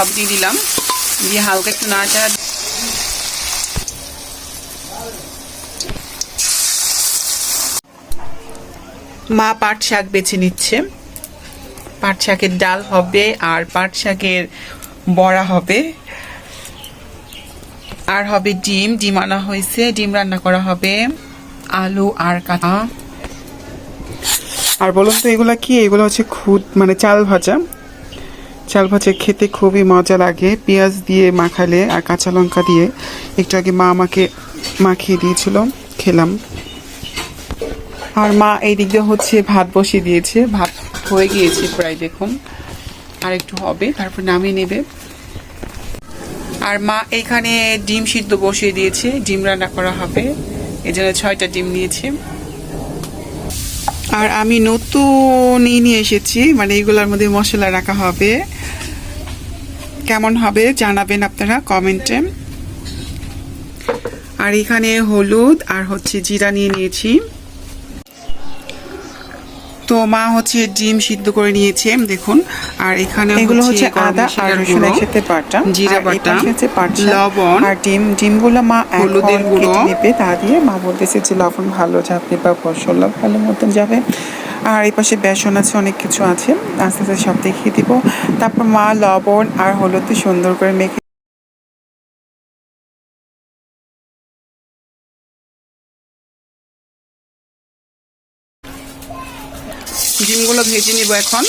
সব দিয়ে দিলাম, দিয়ে হালকা একটু নাড়াচাড়া। মা পাট শাক বেছে নিচ্ছে। পাট শাকের ডাল হবে আর পাট শাকের বড়া হবে, আর হবে ডিম আনা হয়েছে, ডিম রান্না করা হবে, আলু আর কাঁচা। আর বলুন তো এগুলা কি? এগুলো হচ্ছে খুদ মানে চাল ভাজা। চাল ভাজা খেতে খুবই মজা লাগে, পেঁয়াজ দিয়ে মাখালে আর কাঁচা লঙ্কা দিয়ে। একটু আগে মা আমাকে মাখিয়ে দিয়েছিল, খেলাম। আর মা এই দিক দিয়ে হচ্ছে ভাত বসিয়ে দিয়েছে, ভাত হয়ে গিয়েছে প্রায়, দেখুন আর একটু হবে, তারপর নামিয়ে নেবে। আর মা এখানে ডিম সিদ্ধ বসিয়ে দিয়েছে, ডিম রান্না করা হবে, এই জন্য 6টা ডিম নিয়েছে। আর আমি নতুন নিয়ে এসেছি, মানে এগুলোর মধ্যে মশলা রাখা হবে। কেমন হবে জানাবেন আপনারা কমেন্টে। আর এখানে হলুদ আর হচ্ছে জিরা নিয়ে নিয়েছি। তো মা হচ্ছে ডিম সিদ্ধ করে নিয়েছে, দেখুন। আর এখানে এগুলো হচ্ছে আদা আর রসুন একসাথে বাটা, জিরা বাটা, লবণ আর ডিমগুলো মা হলুদের গুঁড়ো নেবে। তা দিয়ে মা বলতেছে যে লবণ ভালো যাবে বা মশলা ভালো মতন যাবে। আর এই পাশে বেসন আছে, অনেক কিছু আছে, আস্তে আস্তে সব দেখিয়ে দিব। তারপর মা লবণ আর হলুদ সুন্দর করে মেখে ডিমগুলো ভেজে নিব এখন।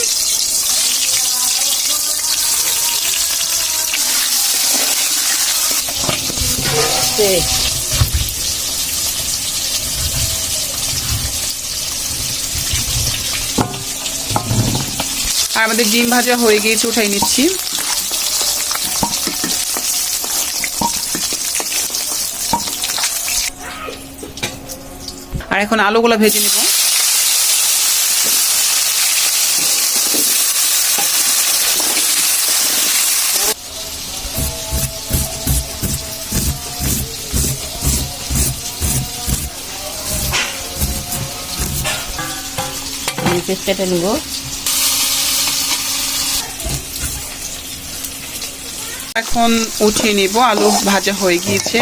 আর আমাদের ডিম ভাজা হয়ে গিয়েছে, উঠাই নিচ্ছি। আর এখন আলুগুলো ভেজে নিব। কেটে নিব। এখন উঠিয়ে নিব, আলু ভাজা হয়ে গিয়েছে।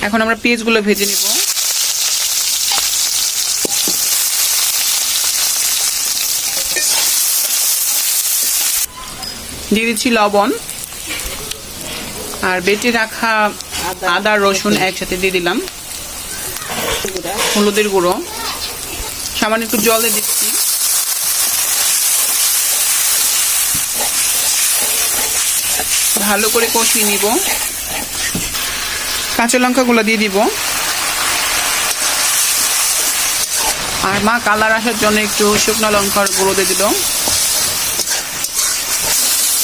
এখন আমরা পেঁয়াজগুলো ভেজে নিব। দিয়ে দিচ্ছি লবণ আর বেটে রাখা আদা রসুন একসাথে দিয়ে দিলাম, হলুদের গুঁড়ো, সামান্য একটু জল দিয়ে দিচ্ছি। ভালো করে কষিয়ে নিব। কাঁচা লঙ্কাগুলো দিয়ে দিব। আর মা কালার আসার জন্য একটু শুকনো লঙ্কার গুঁড়ো দিয়ে দিল।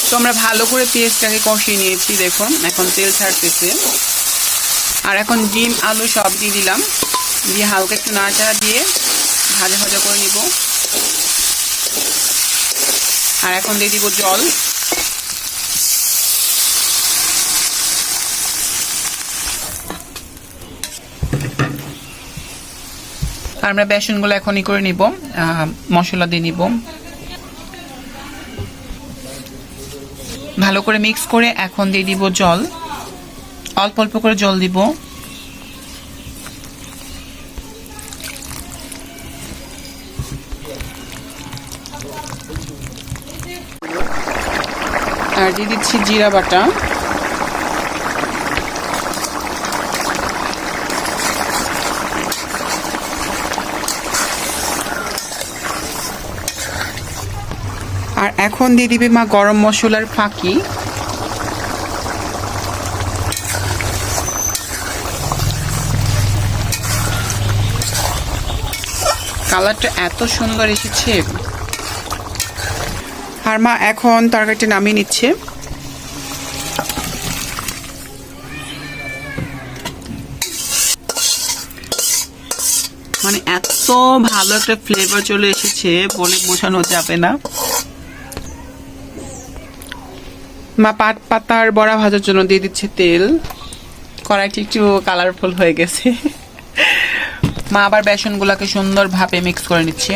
তো আমরা ভালো করে পেঁয়াজটাকে কষিয়ে নিয়েছি, দেখুন এখন তেল ছাড়তেছে। আর এখন ডিম আলু সব দিয়ে দিলাম, দিয়ে হালকা একটু নাড়াচাড়া দিয়ে ভাজা ভাজা করে নিব। আর এখন দিয়ে দিব জল। আর আমরা বেসনগুলো এখনই করে নিব, মশলা দিয়ে নিব। ভালো করে মিক্স করে এখন দিয়ে দিব জল, অল্প অল্প করে জল দিব। আর দিয়ে দিচ্ছি জিরা বাটা। আর এখন দিয়ে দিবে মা গরম মশলার ফাঁকি। কালারটা এত সুন্দর এসেছে। আর মা এখন তরকারিটা নামিয়ে নিচ্ছে। মানে এত ভালো একটা ফ্লেভার চলে এসেছে, বলে বোঝানো যাবে না। মা পাট পাতার বড়া ভাজার জন্য দিয়ে দিচ্ছে তেল। কড়াইটি একটু কালারফুল হয়ে গেছে। মা আবার বেসনগুলোকে সুন্দরভাবে মিক্স করে নিচ্ছে।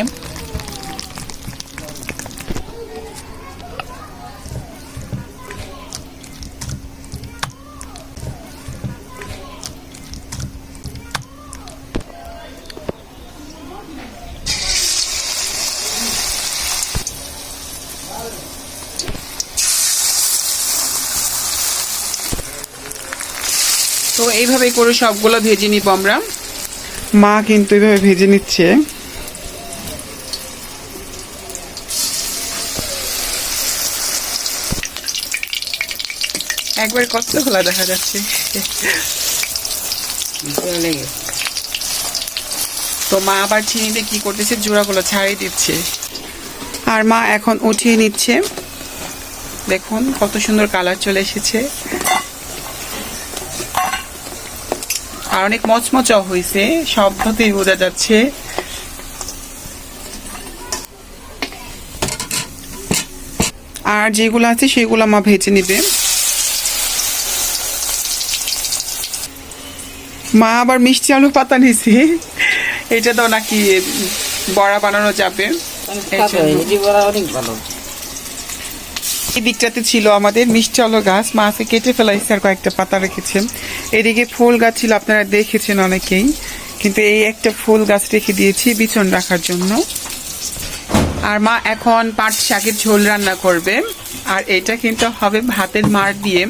তো এইভাবে করে সবগুলো ভেজে নিব আমরা। মা কিন্তু এভাবে ভেজে নিচ্ছে। একবার কত খোলা দেখা যাচ্ছে। তো মা আবার চিনিতে কি করতেছে, জোড়াগুলো ছাড়িয়ে দিচ্ছে। আর মা এখন উঠিয়ে নিচ্ছে। দেখুন কত সুন্দর কালার চলে এসেছে, আর অনেক মচমচাও হয়েছে, শব্দতেই বোঝা যাচ্ছে। আর যেগুলো আছে সেগুলো মা ভেজে নেবে। মা আবার মিষ্টি আলু পাতা নিছে। এটা তো নাকি বড়া বানানো যাবে। এই দিকটাতে ছিল আমাদের মিষ্টি আলু গাছ, মা আছে কেটে ফেলাইছে আর কয়েকটা পাতা রেখেছে। এদিকে ফুল গাছ ছিল, আপনারা দেখেছেন অনেকেই, কিন্তু এই একটা ফুল গাছ রেখে দিয়েছি বিচন রাখার জন্য। আর মা এখন পাট শাকের ঝোল রান্না করবে, আর এটা কিন্তু হবে ভাতের মাড় দিয়ে।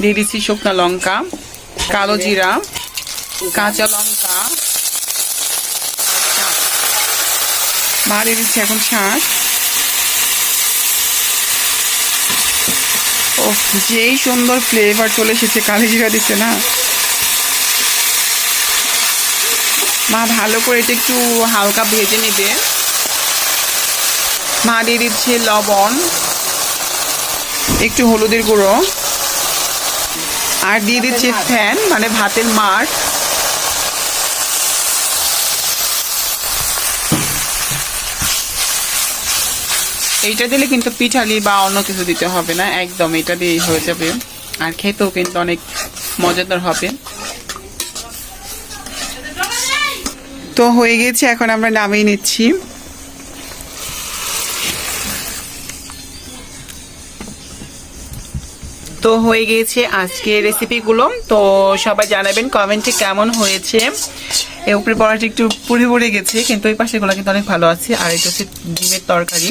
দিয়ে দিচ্ছি শুকনো লঙ্কা, কালো জিরা, কাঁচা লঙ্কা, মা দিয়ে দিচ্ছে এখন শাক। ও যেই সুন্দর ফ্লেভার চলে এসেছে, কালি জিরা দিচ্ছে না। মা ভালো করে এটা একটু হালকা ভেজে নেবে। মা দিয়ে দিচ্ছে লবণ, একটু হলুদের গুঁড়ো, আর দিয়ে দিচ্ছে ফ্যান মানে ভাতের মাড়। এইটা দিলে কিন্তু পিঠালি বা অন্য কিছু দিতে হবে না, একদম এটা দিয়েই হয়ে যাবে। আর খেতেও কিন্তু অনেক মজাদার হবে। তো হয়ে গেছে, এখন আমরা নামিয়ে নিচ্ছি। তো হয়ে গিয়েছে আজকে রেসিপিগুলো। তো সবাই জানাবেন কমেন্টে কেমন হয়েছে। এর উপরে বড়াটা একটু পুড়ে পুড়ে গেছে, কিন্তু ওই পাশেগুলো কিন্তু অনেক ভালো আছে। আর এটা হচ্ছে ডিমের তরকারি।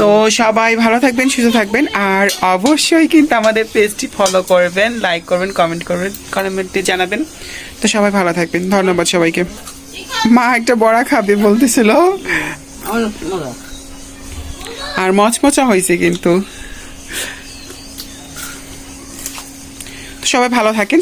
তো সবাই ভালো থাকবেন, সুস্থ থাকবেন, আর অবশ্যই কিন্তু আমাদের পেজটি ফলো করবেন, লাইক করবেন, কমেন্ট করবেন, কমেন্টে জানাবেন। তো সবাই ভালো থাকবেন। ধন্যবাদ সবাইকে। মা একটা বড়া খাবে বলতেছিল, আর মচমচা হয়েছে কিন্তু। সবাই ভালো থাকেন।